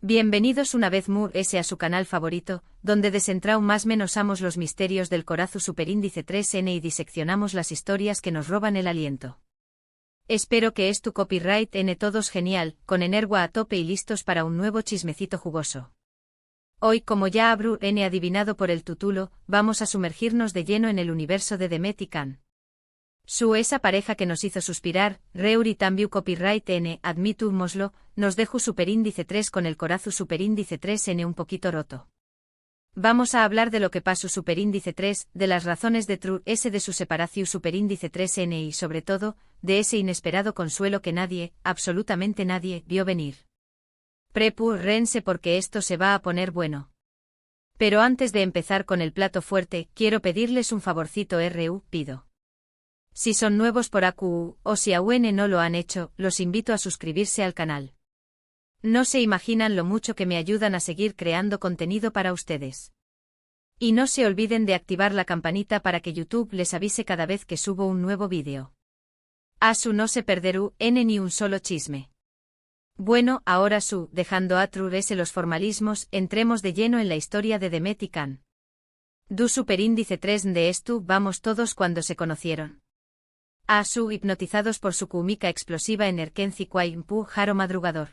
Bienvenidos una vez a su canal favorito, donde desentraumamos los misterios del Corazu superíndice 3N y diseccionamos las historias que nos roban el aliento. Espero que es tu copyright N todos genial, con energua a tope y listos para un nuevo chismecito jugoso. Hoy, como ya habrú N adivinado por el título, vamos a sumergirnos de lleno en el universo de Demet y Can. Esa pareja que nos hizo suspirar, Reur y también copyright N, admitumoslo, nos dejo superíndice 3 con el Corazu superíndice 3N un poquito roto. Vamos a hablar de lo que pasó superíndice 3, de las razones de True S de su separación superíndice 3N y sobre todo, de ese inesperado consuelo que nadie, absolutamente nadie, vio venir. Prepúrense porque esto se va a poner bueno. Pero antes de empezar con el plato fuerte, quiero pedirles un favorcito pido. Si son nuevos por AQU, o si aún no lo han hecho, los invito a suscribirse al canal. No se imaginan lo mucho que me ayudan a seguir creando contenido para ustedes. Y no se olviden de activar la campanita para que YouTube les avise cada vez que subo un nuevo vídeo. No se perderú ni un solo chisme. Bueno, ahora dejando atrás los formalismos, entremos de lleno en la historia de Demet y Can. Du superíndice 3 de esto vamos todos cuando se conocieron. Hipnotizados por su química explosiva en Erkenci Kwaimpu Jaro Madrugador.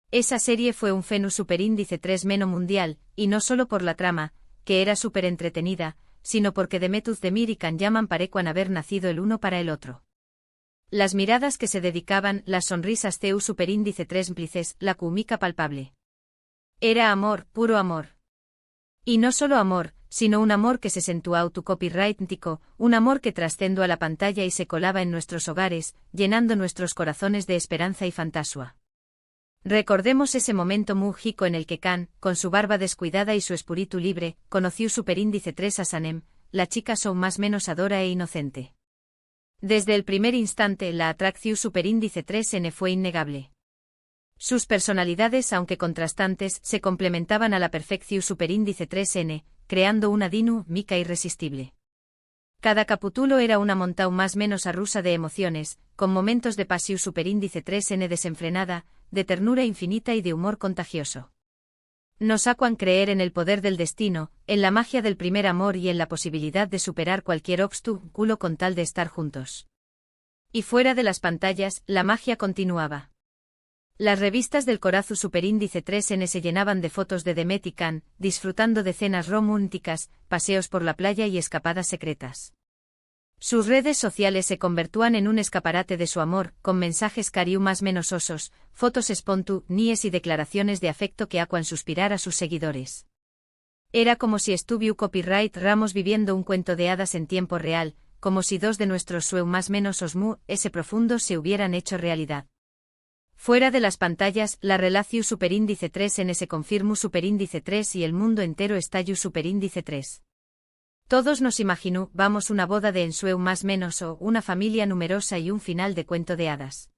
Esa serie fue un fenómeno superíndice 3 meno mundial, y no solo por la trama, que era súper entretenida, sino porque Demetuz Demir y Can llaman parecuan haber nacido el uno para el otro. Las miradas que se dedicaban, las sonrisas CU superíndice 3 implices, la química palpable. Era amor, puro amor. Y no solo amor, sino un amor que se sentía autocopyrighttico, un amor que trascendió a la pantalla y se colaba en nuestros hogares, llenando nuestros corazones de esperanza y fantasía. Recordemos ese momento mágico en el que Can, con su barba descuidada y su espíritu libre, conoció superíndice 3 a Sanem, la chica más menos adora e inocente. Desde el primer instante la atracción superíndice 3N fue innegable. Sus personalidades, aunque contrastantes, se complementaban a la perfección superíndice 3N, creando una dinámica irresistible. Cada capítulo era una montaña más menos arrusa de emociones, con momentos de pasión superíndice 3N desenfrenada, de ternura infinita y de humor contagioso. Nos hacían creer en el poder del destino, en la magia del primer amor y en la posibilidad de superar cualquier obstáculo con tal de estar juntos. Y fuera de las pantallas, la magia continuaba. Las revistas del Corazu superíndice 3N se llenaban de fotos de Demet y Can, disfrutando de cenas románticas, paseos por la playa y escapadas secretas. Sus redes sociales se convertían en un escaparate de su amor, con mensajes cariú más menos osos, fotos espontáneas y declaraciones de afecto que hacían suspirar a sus seguidores. Era como si estuviera copyright Ramos viviendo un cuento de hadas en tiempo real, como si dos de nuestros sueños más menos ese profundo se hubieran hecho realidad. Fuera de las pantallas, la relación superíndice 3N se confirmó superíndice 3 y el mundo entero estalló superíndice 3. Todos nos vamos una boda de ensueu más menos o una familia numerosa y un final de cuento de hadas.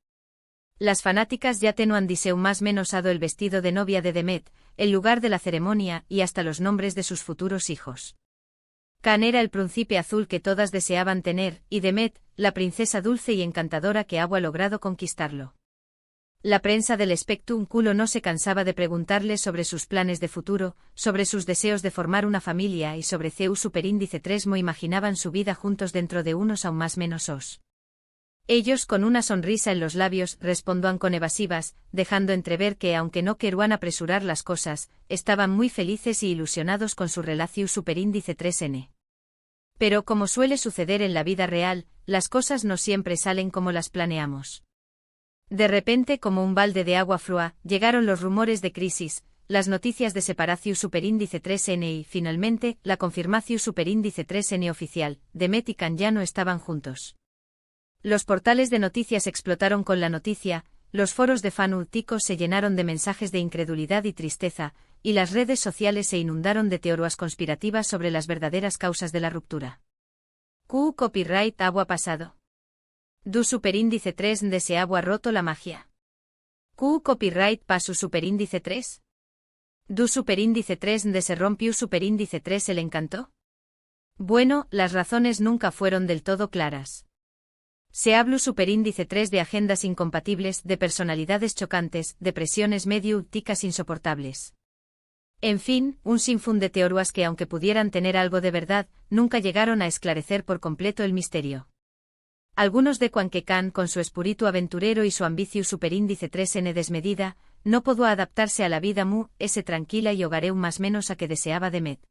Las fanáticas ya tenuan diseu más menos ado el vestido de novia de Demet, el lugar de la ceremonia y hasta los nombres de sus futuros hijos. Can era el príncipe azul que todas deseaban tener, y Demet, la princesa dulce y encantadora que había logrado conquistarlo. La prensa del espectáculo no se cansaba de preguntarle sobre sus planes de futuro, sobre sus deseos de formar una familia y sobre CU superíndice 3 imaginaban su vida juntos dentro de unos aún más menos os. Ellos con una sonrisa en los labios respondían con evasivas, dejando entrever que aunque no querían apresurar las cosas, estaban muy felices y ilusionados con su relación superíndice 3N. Pero como suele suceder en la vida real, las cosas no siempre salen como las planeamos. De repente, como un balde de agua fría, llegaron los rumores de crisis, las noticias de separación superíndice 3N y, finalmente, la confirmación superíndice 3N oficial, Demet y Can ya no estaban juntos. Los portales de noticias explotaron con la noticia, los foros de fanáticos se llenaron de mensajes de incredulidad y tristeza, y las redes sociales se inundaron de teorías conspirativas sobre las verdaderas causas de la ruptura. Copyright agua pasado. Du superíndice 3 de se ha roto la magia. Copyright pasu superíndice 3. Du superíndice 3 de se rompió superíndice 3 el encantó. Bueno, las razones nunca fueron del todo claras. Se habla superíndice 3 de agendas incompatibles, de personalidades chocantes, de presiones medio-úticas insoportables. En fin, un sinfín de teorías que aunque pudieran tener algo de verdad, nunca llegaron a esclarecer por completo el misterio. Algunos decuan que Khan, con su espíritu aventurero y su ambicio superíndice 3n desmedida, no pudo adaptarse a la vida tranquila y hogareu más menos a que deseaba Demet.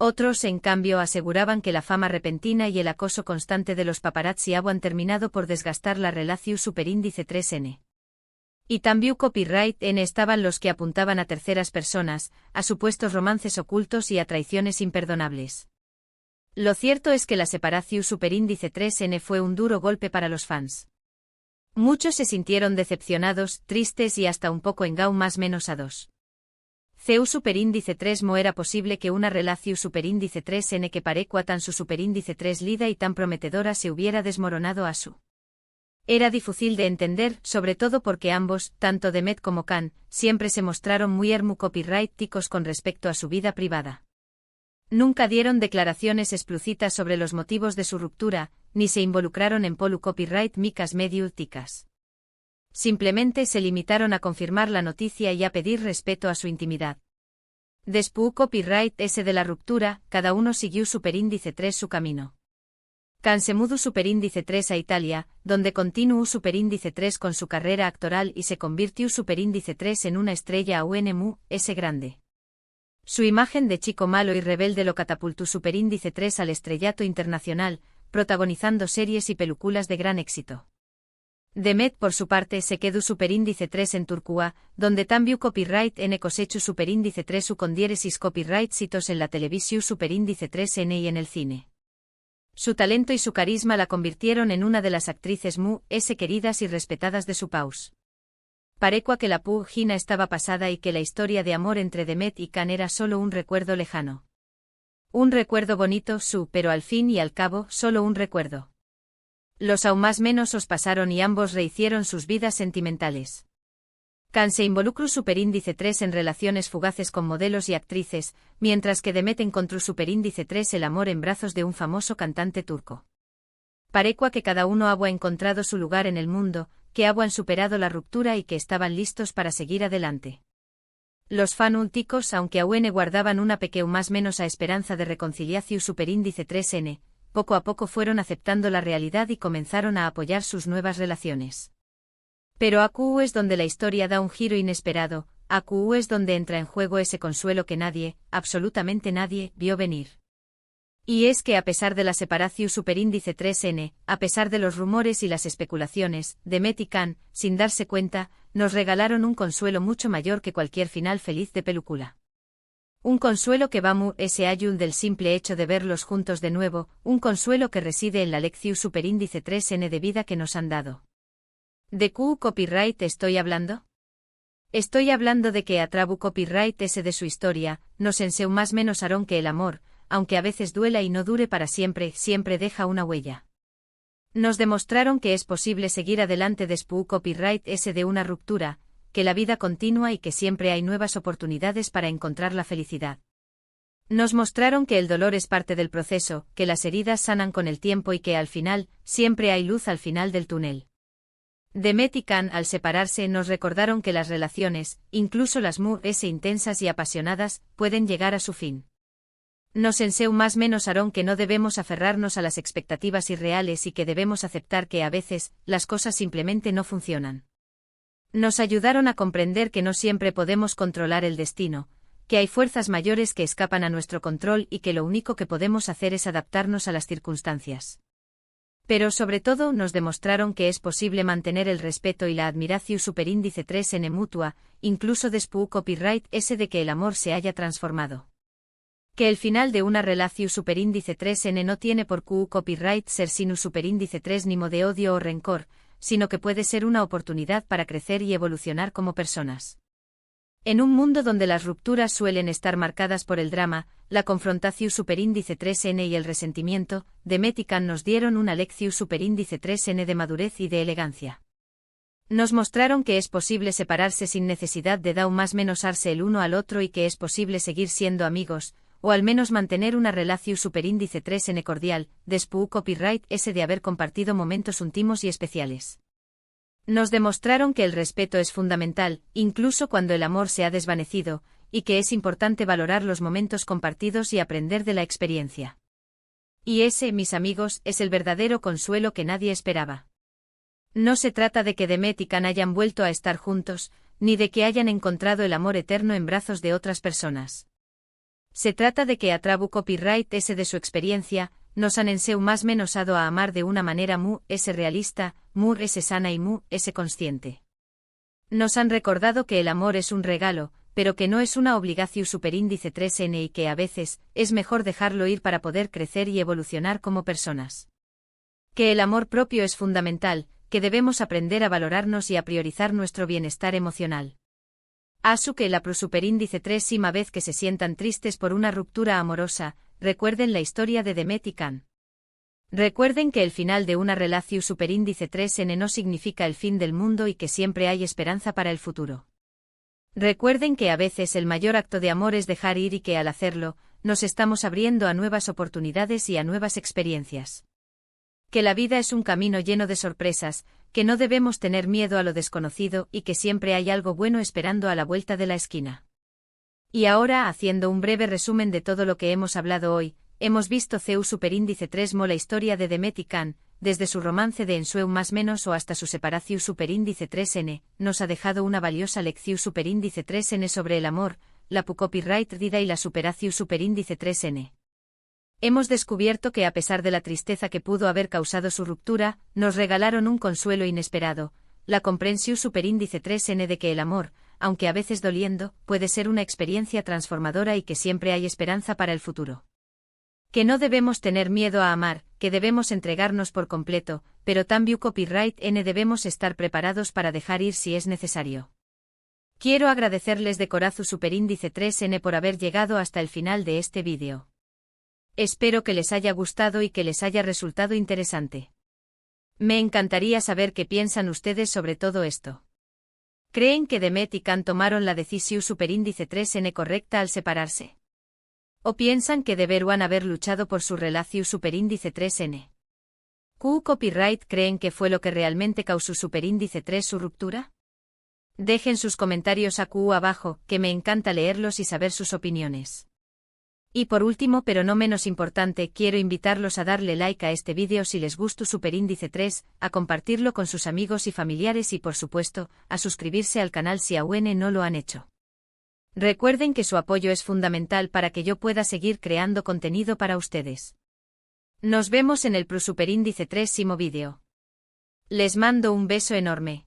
Otros, en cambio, aseguraban que la fama repentina y el acoso constante de los paparazzi habían terminado por desgastar la relación superíndice 3n. Y también copyright N estaban los que apuntaban a terceras personas, a supuestos romances ocultos y a traiciones imperdonables. Lo cierto es que la separación superíndice 3n fue un duro golpe para los fans. Muchos se sintieron decepcionados, tristes y hasta un poco engau más menos a dos. Ceu superíndice 3 mo era posible que una relación superíndice 3n que parecua tan su superíndice 3 lida y tan prometedora se hubiera desmoronado a su. Era difícil de entender, sobre todo porque ambos, tanto Demet como Khan, siempre se mostraron muy copyrighticos con respecto a su vida privada. Nunca dieron declaraciones explícitas sobre los motivos de su ruptura, ni se involucraron en polu copyright micas mediúticas. Simplemente se limitaron a confirmar la noticia y a pedir respeto a su intimidad. Después copyright ese de la ruptura, cada uno siguió superíndice 3 su camino. Khan se mudó superíndice 3 a Italia, donde continuó superíndice 3 con su carrera actoral y se convirtió superíndice 3 en una estrella aún grande. Su imagen de chico malo y rebelde lo catapultó superíndice 3 al estrellato internacional, protagonizando series y películas de gran éxito. Demet por su parte se quedó superíndice 3 en Turquía, donde también copyright N cosechu superíndice 3 u con diéresis copyright citos en la televisión superíndice 3n y en el cine. Su talento y su carisma la convirtieron en una de las actrices queridas y respetadas de su país. Parecua que la página estaba pasada y que la historia de amor entre Demet y Khan era solo un recuerdo lejano. Un recuerdo bonito pero al fin y al cabo solo un recuerdo. Los aún más menos os pasaron y ambos rehicieron sus vidas sentimentales. Khan se involucró superíndice 3 en relaciones fugaces con modelos y actrices, mientras que Demet encontró superíndice 3 el amor en brazos de un famoso cantante turco. Parecua que cada uno había encontrado su lugar en el mundo, que habían superado la ruptura y que estaban listos para seguir adelante. Los fanúlticos, aunque aún guardaban una pequeña más menos a esperanza de reconciliación superíndice 3n, poco a poco fueron aceptando la realidad y comenzaron a apoyar sus nuevas relaciones. Pero AQ es donde la historia da un giro inesperado, AQ es donde entra en juego ese consuelo que nadie, absolutamente nadie, vio venir. Y es que a pesar de la separación superíndice 3n, a pesar de los rumores y las especulaciones, Demet y Khan, sin darse cuenta, nos regalaron un consuelo mucho mayor que cualquier final feliz de película. Un consuelo que va ese ayul del simple hecho de verlos juntos de nuevo, un consuelo que reside en la lección superíndice 3n de vida que nos han dado. ¿De qué copyright estoy hablando? Estoy hablando de que a trabu copyright ese de su historia, nos enseñó más menos arón que el amor, aunque a veces duela y no dure para siempre, siempre deja una huella. Nos demostraron que es posible seguir adelante después copyright ese de una ruptura, que la vida continúa y que siempre hay nuevas oportunidades para encontrar la felicidad. Nos mostraron que el dolor es parte del proceso, que las heridas sanan con el tiempo y que al final, siempre hay luz al final del túnel. Demet y Khan al separarse nos recordaron que las relaciones, incluso las intensas y apasionadas, pueden llegar a su fin. Nos enseñó más menos arón que no debemos aferrarnos a las expectativas irreales y que debemos aceptar que a veces, las cosas simplemente no funcionan. Nos ayudaron a comprender que no siempre podemos controlar el destino, que hay fuerzas mayores que escapan a nuestro control y que lo único que podemos hacer es adaptarnos a las circunstancias. Pero sobre todo nos demostraron que es posible mantener el respeto y la admiración superíndice 3n mutua, incluso después copyright ese de que el amor se haya transformado. Que el final de una relación superíndice 3n no tiene por copyright ser sino superíndice 3 ni de odio o rencor, sino que puede ser una oportunidad para crecer y evolucionar como personas. En un mundo donde las rupturas suelen estar marcadas por el drama, la confrontación superíndice 3n y el resentimiento, Demet y Khan nos dieron una lección superíndice 3n de madurez y de elegancia. Nos mostraron que es posible separarse sin necesidad de más menosarse el uno al otro y que es posible seguir siendo amigos, o al menos mantener una relación superíndice 3n cordial, después copyright S de haber compartido momentos íntimos y especiales. Nos demostraron que el respeto es fundamental, incluso cuando el amor se ha desvanecido, y que es importante valorar los momentos compartidos y aprender de la experiencia. Y ese, mis amigos, es el verdadero consuelo que nadie esperaba. No se trata de que Demet y Can hayan vuelto a estar juntos, ni de que hayan encontrado el amor eterno en brazos de otras personas. Se trata de que a través copyright S de su experiencia, nos han enseñado más menos a amar de una manera realista, sana y consciente. Nos han recordado que el amor es un regalo, pero que no es una obligación superíndice 3n y que a veces, es mejor dejarlo ir para poder crecer y evolucionar como personas. Que el amor propio es fundamental, que debemos aprender a valorarnos y a priorizar nuestro bienestar emocional. Asu que la superíndice 3 vez que se sientan tristes por una ruptura amorosa, recuerden la historia de Demet y Can. Recuerden que el final de una relación superíndice 3n no significa el fin del mundo y que siempre hay esperanza para el futuro. Recuerden que a veces el mayor acto de amor es dejar ir y que al hacerlo, nos estamos abriendo a nuevas oportunidades y a nuevas experiencias. Que la vida es un camino lleno de sorpresas, que no debemos tener miedo a lo desconocido y que siempre hay algo bueno esperando a la vuelta de la esquina. Y ahora, haciendo un breve resumen de todo lo que hemos hablado hoy, hemos visto CEU superíndice 3 la historia de Demet y Can, desde su romance de Ensueu más menos o hasta su separación superíndice 3n, nos ha dejado una valiosa lección superíndice 3n sobre el amor, la copyright vida y la superación superíndice 3n. Hemos descubierto que a pesar de la tristeza que pudo haber causado su ruptura, nos regalaron un consuelo inesperado, la comprensión superíndice 3n de que el amor, aunque a veces doliendo, puede ser una experiencia transformadora y que siempre hay esperanza para el futuro. Que no debemos tener miedo a amar, que debemos entregarnos por completo, pero también copyright N debemos estar preparados para dejar ir si es necesario. Quiero agradecerles de corazón superíndice 3n por haber llegado hasta el final de este vídeo. Espero que les haya gustado y que les haya resultado interesante. Me encantaría saber qué piensan ustedes sobre todo esto. ¿Creen que Demet y Can tomaron la decisión superíndice 3n correcta al separarse? ¿O piensan que deberían haber luchado por su relación superíndice 3n? ¿Copyright creen que fue lo que realmente causó superíndice 3 su ruptura? Dejen sus comentarios abajo, que me encanta leerlos y saber sus opiniones. Y por último pero no menos importante, quiero invitarlos a darle like a este vídeo si les gustó superíndice 3, a compartirlo con sus amigos y familiares y por supuesto, a suscribirse al canal si aún no lo han hecho. Recuerden que su apoyo es fundamental para que yo pueda seguir creando contenido para ustedes. Nos vemos en el superíndice 3 vídeo. Les mando un beso enorme.